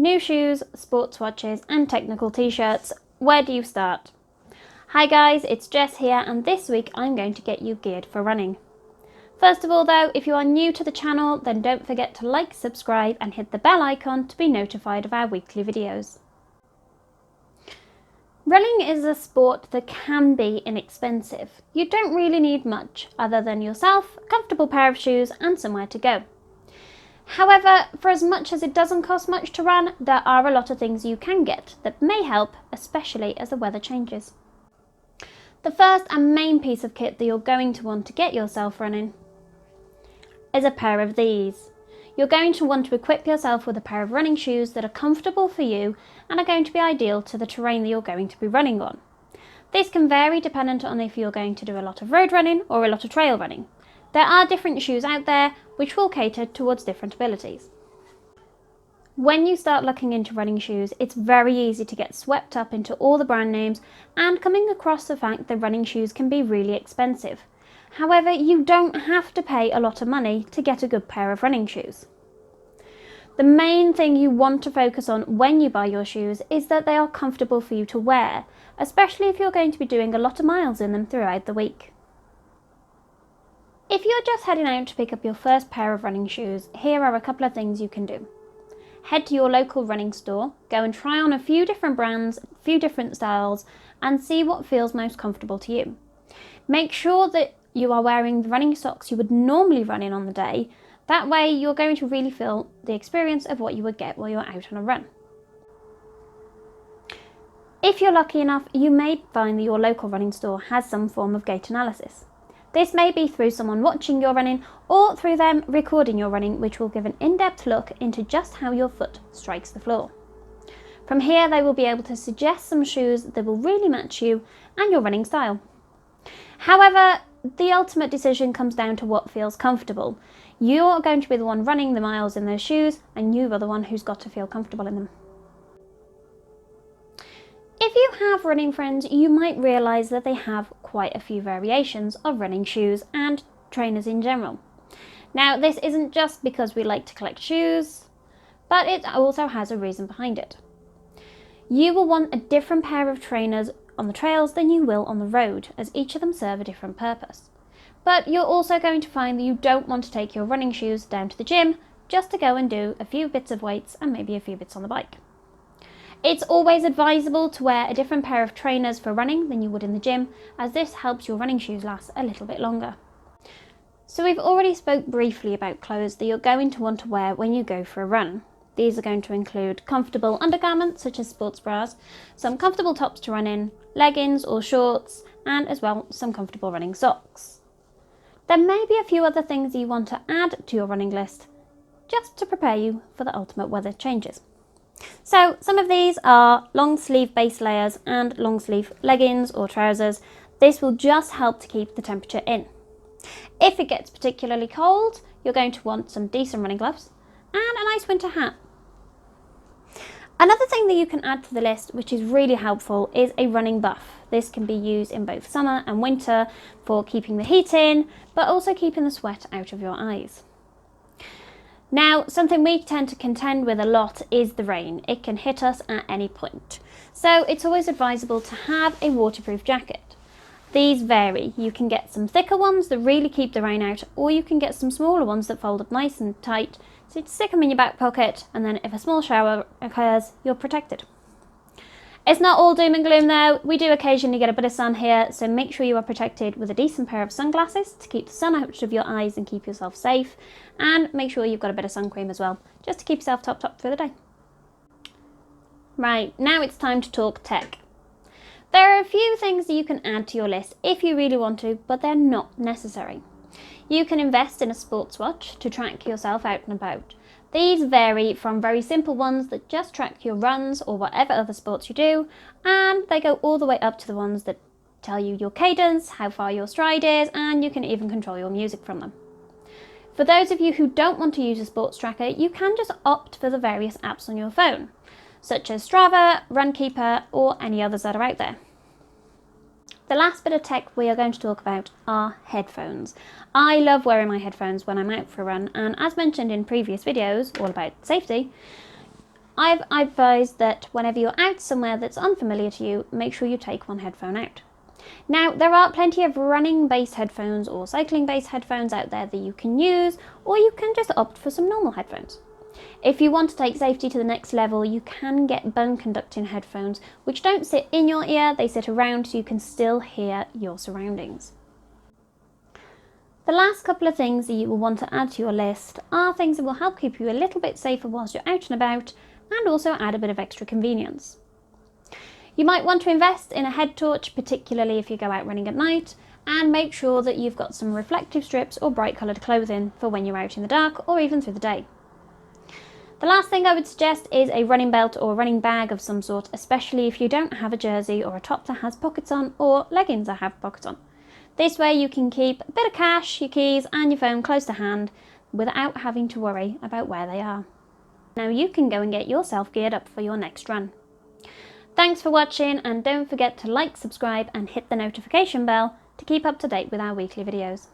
new shoes, sports watches and technical t-shirts. Where do you start? Hi guys, it's Jess here, and this week I'm going to get you geared for running. First of all though, if you are new to the channel, then don't forget to like, subscribe and hit the bell icon to be notified of our weekly videos. Running is a sport that can be inexpensive. You don't really need much other than yourself, a comfortable pair of shoes and somewhere to go. However, for as much as it doesn't cost much to run, there are a lot of things you can get that may help, especially as the weather changes. The first and main piece of kit that you're going to want to get yourself running is a pair of these. You're going to want to equip yourself with a pair of running shoes that are comfortable for you and are going to be ideal to the terrain that you're going to be running on. This can vary dependent on if you're going to do a lot of road running or a lot of trail running. There are different shoes out there which will cater towards different abilities. When you start looking into running shoes, it's very easy to get swept up into all the brand names and coming across the fact that running shoes can be really expensive. However, you don't have to pay a lot of money to get a good pair of running shoes. The main thing you want to focus on when you buy your shoes is that they are comfortable for you to wear, especially if you're going to be doing a lot of miles in them throughout the week. If you're just heading out to pick up your first pair of running shoes, here are a couple of things you can do. Head to your local running store, go and try on a few different brands, a few different styles, and see what feels most comfortable to you. Make sure that you are wearing the running socks you would normally run in on the day. That way you're going to really feel the experience of what you would get while you're out on a run. If you're lucky enough, you may find that your local running store has some form of gait analysis. This may be through someone watching your running or through them recording your running, which will give an in-depth look into just how your foot strikes the floor. From here, they will be able to suggest some shoes that will really match you and your running style. However, the ultimate decision comes down to what feels comfortable. You are going to be the one running the miles in those shoes, and you are the one who's got to feel comfortable in them. If you have running friends, you might realise that they have quite a few variations of running shoes and trainers in general. Now, this isn't just because we like to collect shoes, but it also has a reason behind it. You will want a different pair of trainers on the trails than you will on the road, as each of them serve a different purpose. But you're also going to find that you don't want to take your running shoes down to the gym just to go and do a few bits of weights and maybe a few bits on the bike. It's always advisable to wear a different pair of trainers for running than you would in the gym, as this helps your running shoes last a little bit longer. So we've already spoke briefly about clothes that you're going to want to wear when you go for a run. These are going to include comfortable undergarments such as sports bras, some comfortable tops to run in, leggings or shorts, and as well some comfortable running socks. There may be a few other things you want to add to your running list just to prepare you for the ultimate weather changes. So some of these are long sleeve base layers and long sleeve leggings or trousers. This will just help to keep the temperature in. If it gets particularly cold, you're going to want some decent running gloves and a nice winter hat. Another thing that you can add to the list, which is really helpful, is a running buff. This can be used in both summer and winter for keeping the heat in, but also keeping the sweat out of your eyes. Now, something we tend to contend with a lot is the rain. It can hit us at any point. So it's always advisable to have a waterproof jacket. These vary. You can get some thicker ones that really keep the rain out, or you can get some smaller ones that fold up nice and tight, so you stick them in your back pocket, and then if a small shower occurs, you're protected. It's not all doom and gloom though. We do occasionally get a bit of sun here, so make sure you are protected with a decent pair of sunglasses to keep the sun out of your eyes and keep yourself safe, and make sure you've got a bit of sun cream as well, just to keep yourself topped up through the day. Right, now it's time to talk tech. There are a few things that you can add to your list if you really want to, but they're not necessary. You can invest in a sports watch to track yourself out and about. These vary from very simple ones that just track your runs or whatever other sports you do, and they go all the way up to the ones that tell you your cadence, how far your stride is, and you can even control your music from them. For those of you who don't want to use a sports tracker, you can just opt for the various apps on your phone, such as Strava, Runkeeper, or any others that are out there. The last bit of tech we are going to talk about are headphones. I love wearing my headphones when I'm out for a run, and as mentioned in previous videos all about safety, I've advised that whenever you're out somewhere that's unfamiliar to you, make sure you take one headphone out. Now, there are plenty of running-based headphones or cycling-based headphones out there that you can use, or you can just opt for some normal headphones. If you want to take safety to the next level, you can get bone conducting headphones, which don't sit in your ear, they sit around so you can still hear your surroundings. The last couple of things that you will want to add to your list are things that will help keep you a little bit safer whilst you're out and about, and also add a bit of extra convenience. You might want to invest in a head torch, particularly if you go out running at night, and make sure that you've got some reflective strips or bright coloured clothing for when you're out in the dark or even through the day. The last thing I would suggest is a running belt or running bag of some sort, especially if you don't have a jersey or a top that has pockets on, or leggings that have pockets on. This way you can keep a bit of cash, your keys and your phone close to hand without having to worry about where they are. Now you can go and get yourself geared up for your next run. Thanks for watching, and don't forget to like, subscribe and hit the notification bell to keep up to date with our weekly videos.